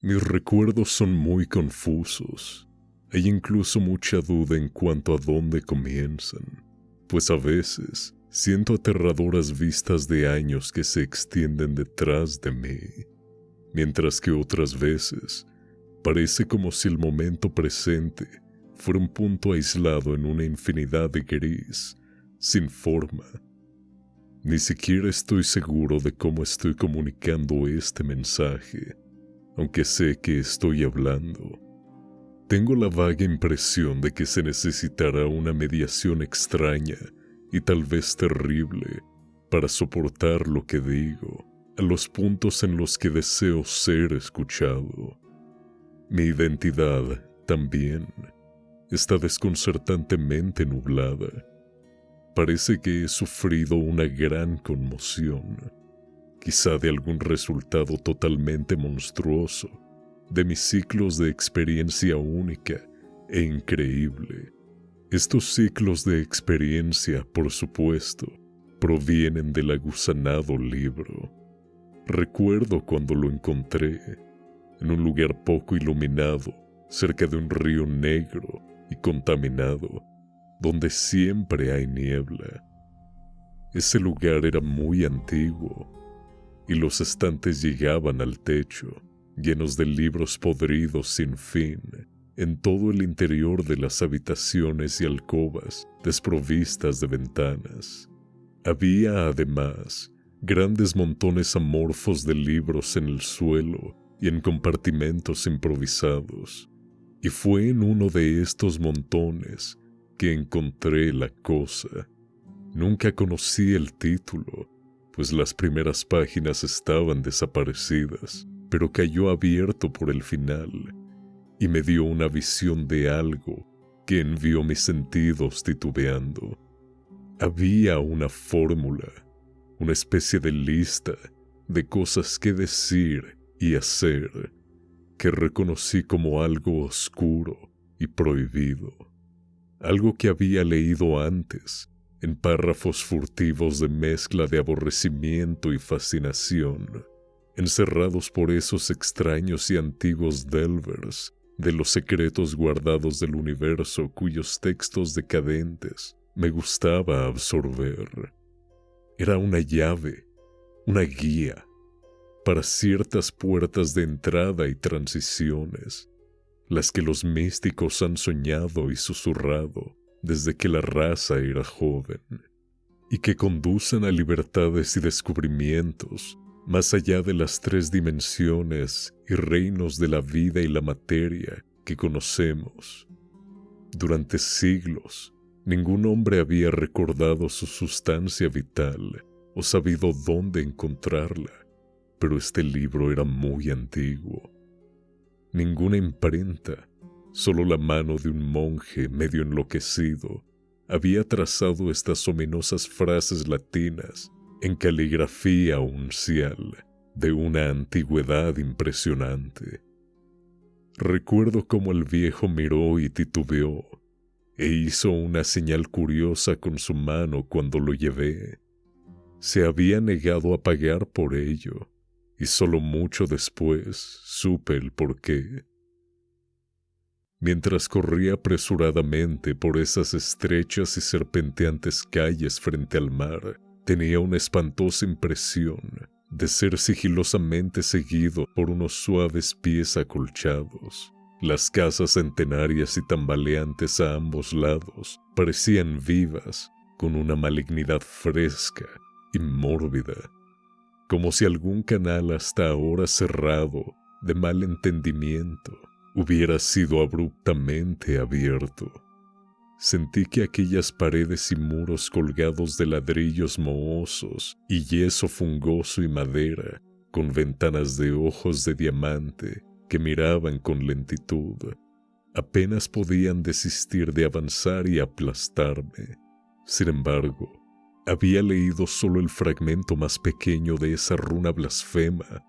Mis recuerdos son muy confusos. Hay incluso mucha duda en cuanto a dónde comienzan, pues a veces siento aterradoras vistas de años que se extienden detrás de mí, mientras que otras veces parece como si el momento presente fuera un punto aislado en una infinidad de gris, sin forma. Ni siquiera estoy seguro de cómo estoy comunicando este mensaje, aunque sé que estoy hablando. Tengo la vaga impresión de que se necesitará una mediación extraña y tal vez terrible para soportar lo que digo, a los puntos en los que deseo ser escuchado. Mi identidad, también, está desconcertantemente nublada. Parece que he sufrido una gran conmoción, quizá de algún resultado totalmente monstruoso de mis ciclos de experiencia única e increíble. Estos ciclos de experiencia, por supuesto, provienen del aguzanado libro. Recuerdo cuando lo encontré, en un lugar poco iluminado, cerca de un río negro y contaminado, donde siempre hay niebla. Ese lugar era muy antiguo, y los estantes llegaban al techo, llenos de libros podridos sin fin, en todo el interior de las habitaciones y alcobas desprovistas de ventanas. Había, además, grandes montones amorfos de libros en el suelo y en compartimentos improvisados, y fue en uno de estos montones que encontré la cosa. Nunca conocí el título, pues las primeras páginas estaban desaparecidas, pero cayó abierto por el final y me dio una visión de algo que envió mis sentidos titubeando. Había una fórmula, una especie de lista de cosas que decir y hacer, que reconocí como algo oscuro y prohibido, algo que había leído antes en párrafos furtivos de mezcla de aborrecimiento y fascinación, encerrados por esos extraños y antiguos delvers de los secretos guardados del universo cuyos textos decadentes me gustaba absorber. Era una llave, una guía, para ciertas puertas de entrada y transiciones, las que los místicos han soñado y susurrado desde que la raza era joven, y que conducen a libertades y descubrimientos más allá de las 3 dimensiones y reinos de la vida y la materia que conocemos. Durante siglos, ningún hombre había recordado su sustancia vital o sabido dónde encontrarla, pero este libro era muy antiguo. Ninguna imprenta, solo la mano de un monje medio enloquecido, había trazado estas ominosas frases latinas en caligrafía uncial de una antigüedad impresionante. Recuerdo cómo el viejo miró y titubeó, e hizo una señal curiosa con su mano cuando lo llevé. Se había negado a pagar por ello, y solo mucho después supe el porqué. Mientras corría apresuradamente por esas estrechas y serpenteantes calles frente al mar, tenía una espantosa impresión de ser sigilosamente seguido por unos suaves pies acolchados. Las casas centenarias y tambaleantes a ambos lados parecían vivas, con una malignidad fresca y mórbida, como si algún canal hasta ahora cerrado de mal entendimiento hubiera sido abruptamente abierto. Sentí que aquellas paredes y muros colgados de ladrillos mohosos y yeso fungoso y madera, con ventanas de ojos de diamante que miraban con lentitud, apenas podían desistir de avanzar y aplastarme. Sin embargo, había leído solo el fragmento más pequeño de esa runa blasfema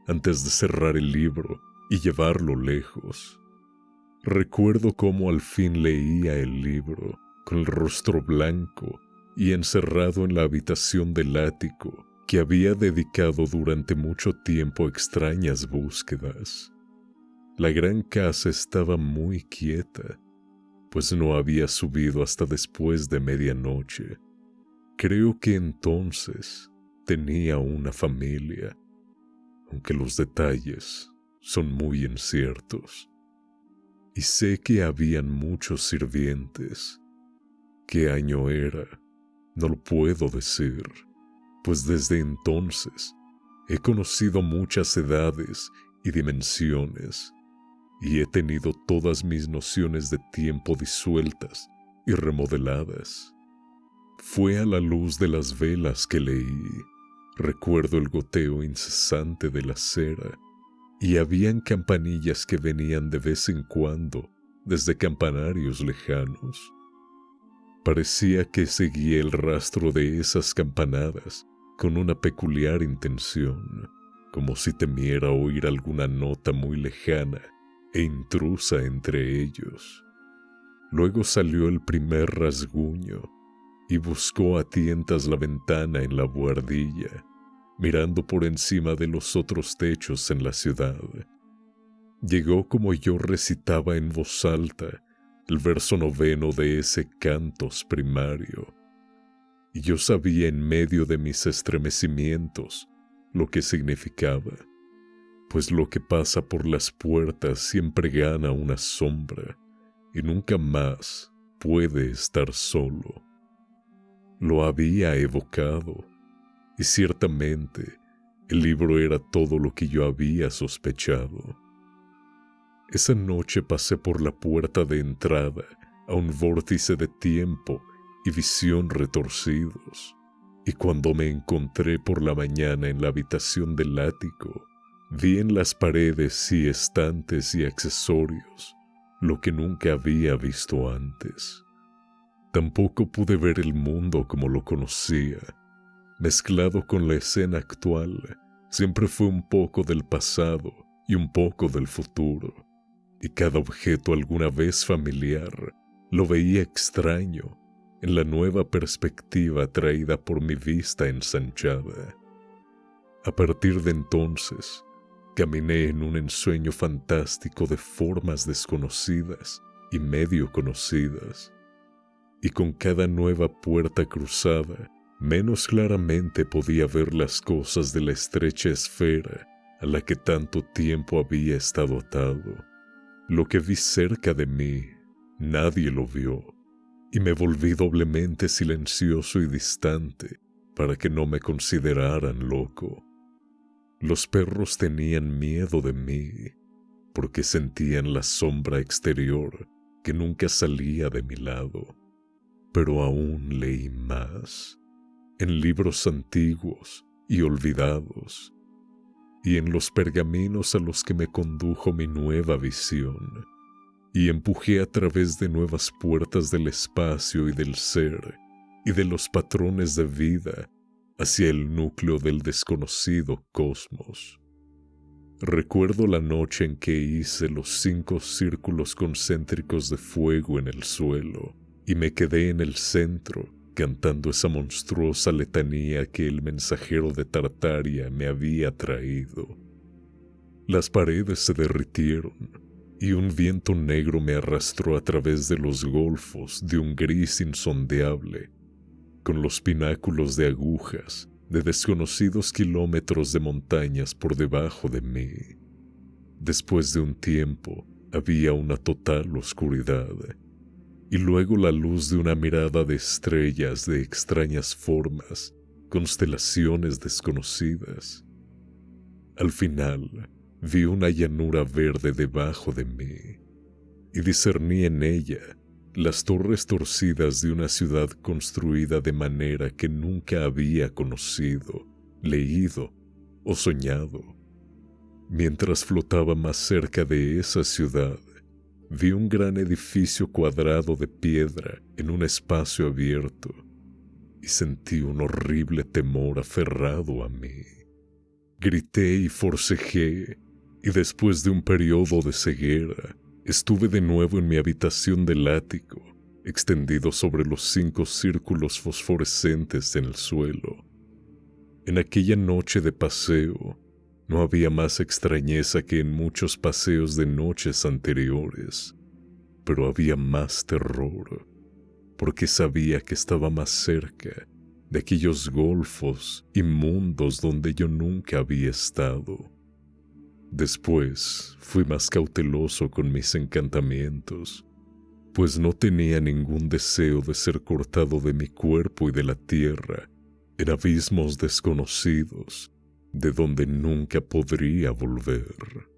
antes de cerrar el libro y llevarlo lejos. Recuerdo cómo al fin leía el libro, con el rostro blanco y encerrado en la habitación del ático que había dedicado durante mucho tiempo a extrañas búsquedas. La gran casa estaba muy quieta, pues no había subido hasta después de medianoche. Creo que entonces tenía una familia, aunque los detalles son muy inciertos. Y sé que habían muchos sirvientes. ¿Qué año era? No lo puedo decir, pues desde entonces he conocido muchas edades y dimensiones, y he tenido todas mis nociones de tiempo disueltas y remodeladas. Fue a la luz de las velas que leí. Recuerdo el goteo incesante de la cera, y habían campanillas que venían de vez en cuando desde campanarios lejanos. Parecía que seguía el rastro de esas campanadas con una peculiar intención, como si temiera oír alguna nota muy lejana e intrusa entre ellos. Luego salió el primer rasguño y buscó a tientas la ventana en la buhardilla, mirando por encima de los otros techos en la ciudad. Llegó como yo recitaba en voz alta el verso 9 de ese cantos primario, y yo sabía en medio de mis estremecimientos lo que significaba, pues lo que pasa por las puertas siempre gana una sombra y nunca más puede estar solo. Lo había evocado, y ciertamente el libro era todo lo que yo había sospechado. Esa noche pasé por la puerta de entrada a un vórtice de tiempo y visión retorcidos, y cuando me encontré por la mañana en la habitación del ático, vi en las paredes y estantes y accesorios lo que nunca había visto antes. Tampoco pude ver el mundo como lo conocía. Mezclado con la escena actual, siempre fue un poco del pasado y un poco del futuro, y cada objeto alguna vez familiar lo veía extraño en la nueva perspectiva traída por mi vista ensanchada. A partir de entonces, caminé en un ensueño fantástico de formas desconocidas y medio conocidas, y con cada nueva puerta cruzada, menos claramente podía ver las cosas de la estrecha esfera a la que tanto tiempo había estado atado. Lo que vi cerca de mí, nadie lo vio, y me volví doblemente silencioso y distante para que no me consideraran loco. Los perros tenían miedo de mí, porque sentían la sombra exterior que nunca salía de mi lado. Pero aún leí más, en libros antiguos y olvidados, y en los pergaminos a los que me condujo mi nueva visión, y empujé a través de nuevas puertas del espacio y del ser, y de los patrones de vida, hacia el núcleo del desconocido cosmos. Recuerdo la noche en que hice los 5 círculos concéntricos de fuego en el suelo, y me quedé en el centro, cantando esa monstruosa letanía que el mensajero de Tartaria me había traído. Las paredes se derritieron, y un viento negro me arrastró a través de los golfos de un gris insondeable, con los pináculos de agujas de desconocidos kilómetros de montañas por debajo de mí. Después de un tiempo, había una total oscuridad, y luego la luz de una mirada de estrellas de extrañas formas, constelaciones desconocidas. Al final, vi una llanura verde debajo de mí, y discerní en ella las torres torcidas de una ciudad construida de manera que nunca había conocido, leído o soñado. Mientras flotaba más cerca de esa ciudad, vi un gran edificio cuadrado de piedra en un espacio abierto, y sentí un horrible temor aferrado a mí. Grité y forcejé, y después de un periodo de ceguera, estuve de nuevo en mi habitación del ático, extendido sobre los 5 círculos fosforescentes en el suelo. En aquella noche de paseo, No había más extrañeza que en muchos paseos de noches anteriores, pero había más terror, porque sabía que estaba más cerca de aquellos golfos inmundos donde yo nunca había estado. Después fui más cauteloso con mis encantamientos, pues no tenía ningún deseo de ser cortado de mi cuerpo y de la tierra en abismos desconocidos, de donde nunca podría volver.